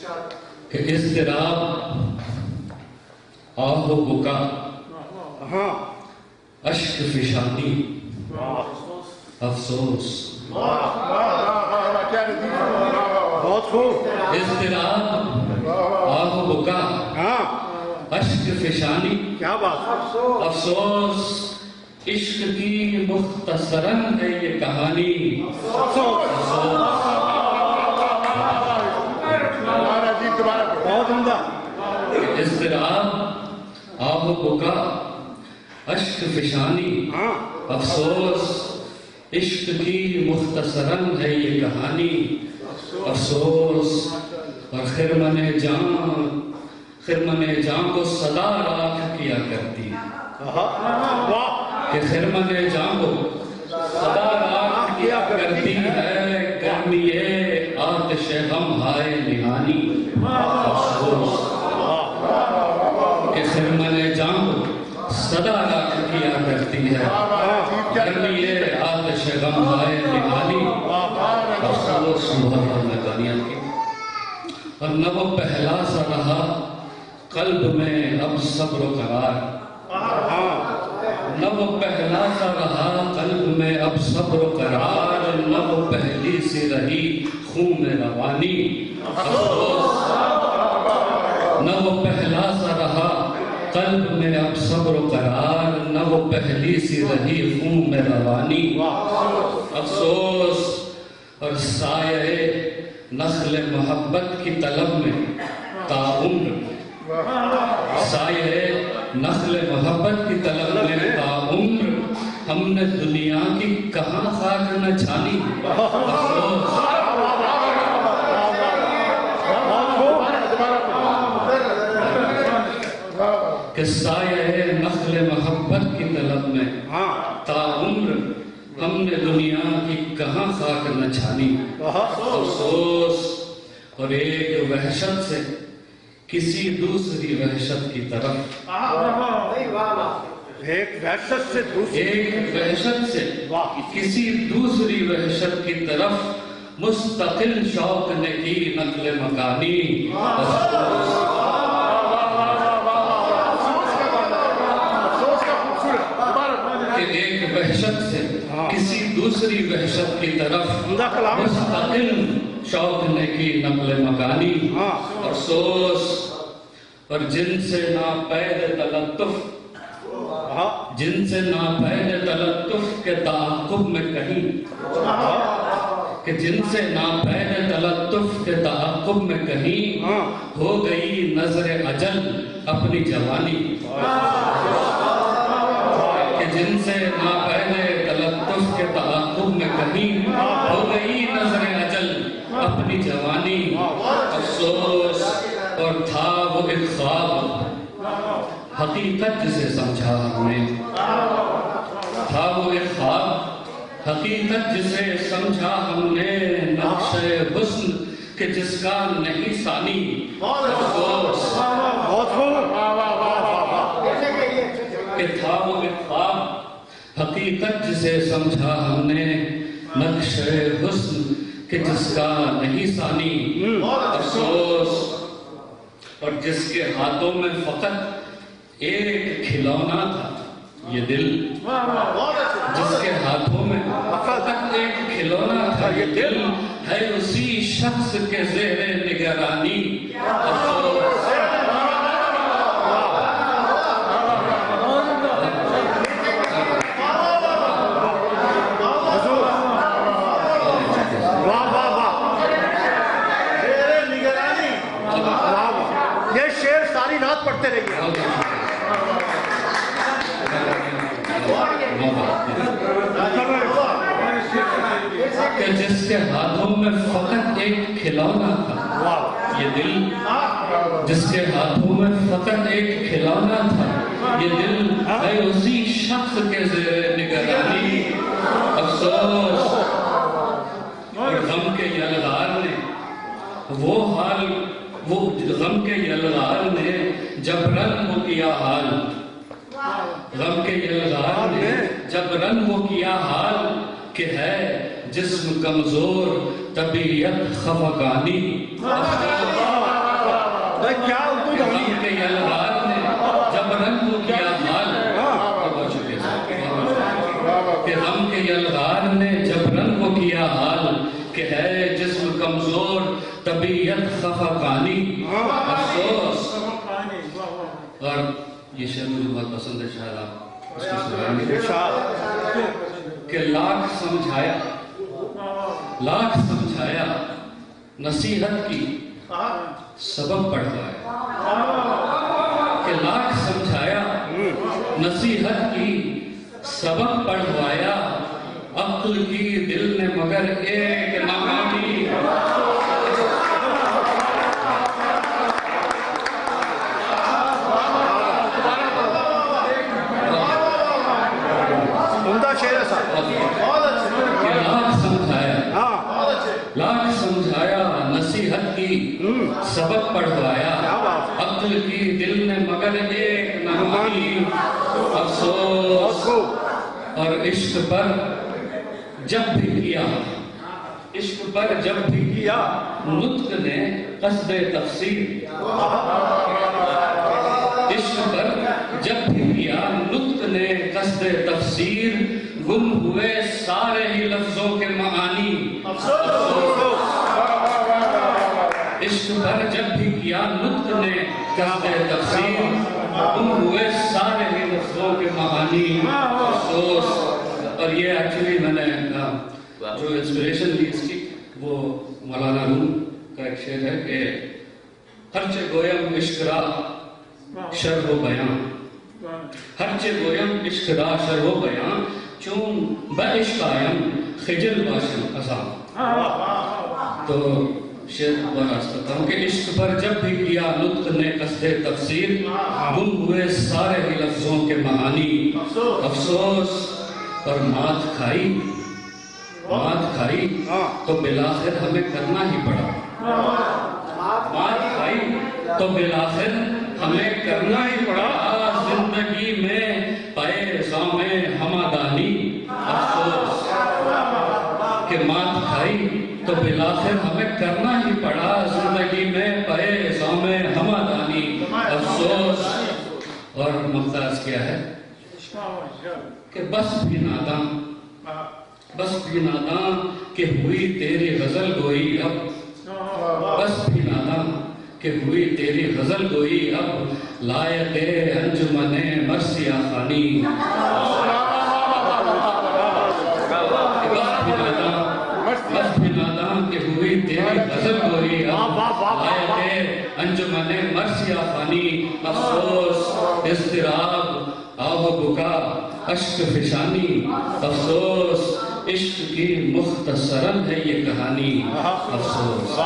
کہ اضطراب، آہ و بکا، اشک فشانی، افسوس، بہت خوب، اضطراب، آہ و بکا، اشک فشانی، کیا بات، افسوس، عشق کی مختصراً ہے یہ کہانی، بہت عمدہ، اضطراب، آہ و بکا، اشک فشانی، افسوس، عشق کی مختصراً ہے یہ کہانی، افسوس، اور خرمن جان کو صدا راکھ کیا کرتی ہے، کہ خرمن جان کو صدا راکھ کیا کرتی ہے، گرمی آتش غم ہائے نہانی، افسوس، کہ خرمن جان کو صدا راکھ کیا کرتی ہے، گرمی آتش غم ہائے نہانی، افسوس، محبت میدانیت کی، اور نہ وہ پہلا سا رہا قلب میں اب صبر و قرار، نہ وہ پہلا سا رہا قلب میں اب صبر و قرار، نہ وہ پہلی سی رہی خون میں روانی، افسوس، نہ وہ پہلا سا رہا قلب میں اب صبر و قرار، نہ وہ پہلی سی رہی خون میں روانی، افسوس، اور سایہ نخل محبت کی طلب میں تاعمر، سایہ نخل محبت کی طلب میں تاعمر، ہم نے دنیا کی کہاں خاک نہ چھانی، افسوس، کہ سایہ نخل محبت کی طلب میں تاعمر، ہم نے دنیا کی کہاں خاک نہ چھانی، افسوس، اور ایک وحشت سے کسی دوسری وحشت کی طرف، ایک وحشت سے کسی دوسری وحشت کی طرف مستقل شوق نے کی نقل مکانی، افسوس، کہ ایک وحشت سے کسی دوسری وحشت کی طرف مستقل شوق نے کی نقل مکانی، افسوس، اور جن سے ناپید تلطف کے تعاقب میں کہیں، کہ جن سے ناپید تلطف کے تعاقب میں کہیں ہو گئی نظر اجل اپنی جوانی، کہ جن سے ناپید تلطف کے تعاقب میں کہیں ہو گئی نظر اجل اپنی جوانی، افسوس، اور تھا وہ ایک خواب حقیقت جسے سمجھا ہم نے، تھا وہ ایک خواب حقیقت جسے سمجھا ہم نے، نقش حسن کہ جس کا نہیں ثانی، افسوس، کہ تھا وہ ایک خواب حقیقت جسے سمجھا ہم نے، نقش حسن کہ جس کا نہیں ثانی، افسوس، اور جس کے ہاتھوں میں فقط ایک کھلونا تھا یہ دل، جس کے ہاتھوں میں فقط ایک کھلونا تھا یہ دل، ہے اسی شخص کے زیر نگرانی، افسوس، پڑھتے رہیے، کہ جس کے ہاتھوں میں فقط ایک کھلونا تھا یہ دل، جس کے ہاتھوں میں فقط ایک کھلونا تھا یہ دل، ہے اسی شخص کے زیر نگرانی، افسوس، اور غم کے یلغار نے وہ حال، وہ غم کے یلغار نے جب رنگ وہ کیا حال، غم کے یلغار نے جب رنگ وہ کیا حال، کہ ہے جسم کمزور طبیعت خفقانی، کیا اردو کہ غم کے یلغار نے جب رنگ کو کیا حال بہت شکریہ کہ غم کے یلغار نے جب رنگ کو کیا حال کہ ہے جسم کمزور طبیعت خفقانی افسوس. اور یہ شعر مجھے بہت پسند ہے شاید آپ اس کی سنائیں کہ لاکھ سمجھایا نصیحت کی سبق پڑھوایا کہ لاکھ سمجھایا نصیحت کی سبق پڑھوایا عقل کی دل نے مگر ایک نہ مانی. عمدہ شعر ہے صاحب. بہت اچھا. کہ لاکھ سمجھایا نصیحت کی سبق پڑھوایا عقل کی دل نے مگر ایک نہ مانی. افسوس اور عشق پر جب بھی کیا نطق نے قصد تفسیر. عشق پر جب بھی کیا نطق نے قصد تفسیر گم ہوئے سارے ہی لفظوں کے معانی. عشق پر جب بھی کیا نطق نے قصد تفسیر گم ہوئے سارے ہی لفظوں کے معانی. افسوس. اور یہ ایکچولی میں نے جو انسپریشن لی اس کی وہ مولانا روم کا ایک شعر ہے کہ ہرچہ گویم عشق را شرح و بیان ہرچہ گویم عشق را شرح و بیان چون بعشق آیم خجل باشم ازام. تو شعر بہت کرتا ہوں کہ عشق پر جب بھی کیا نطق نے قصد تفسیر گم ہوئے سارے ہی لفظوں کے معانی. افسوس. اور مات کھائی تو بالآخر ہمیں کرنا ہی پڑا. مات کھائی تو بالآخر ہمیں کرنا ہی پڑا زندگی میں پائے زام ہمادانی. افسوس کہ مات کھائی تو بالآخر ہمیں کرنا ہی پڑا زندگی میں پائے زام ہمادانی. افسوس. اور مقصد کیا ہے کہ بس بھی ناداں کہ ہوئی تیری غزل گوئی اب. بس بھی ناداں کہ ہوئی تیری غزل گوئی اب لائق انجمن مرثیہ خوانی. بس بھی ناداں کہ ہوئی تیری غزل گوئی اب لائق انجمن مرثیہ خوانی. افسوس. اضطراب آہ بکا اشک فشانی. افسوس. عشق کی مختصراً ہے یہ کہانی. افسوس.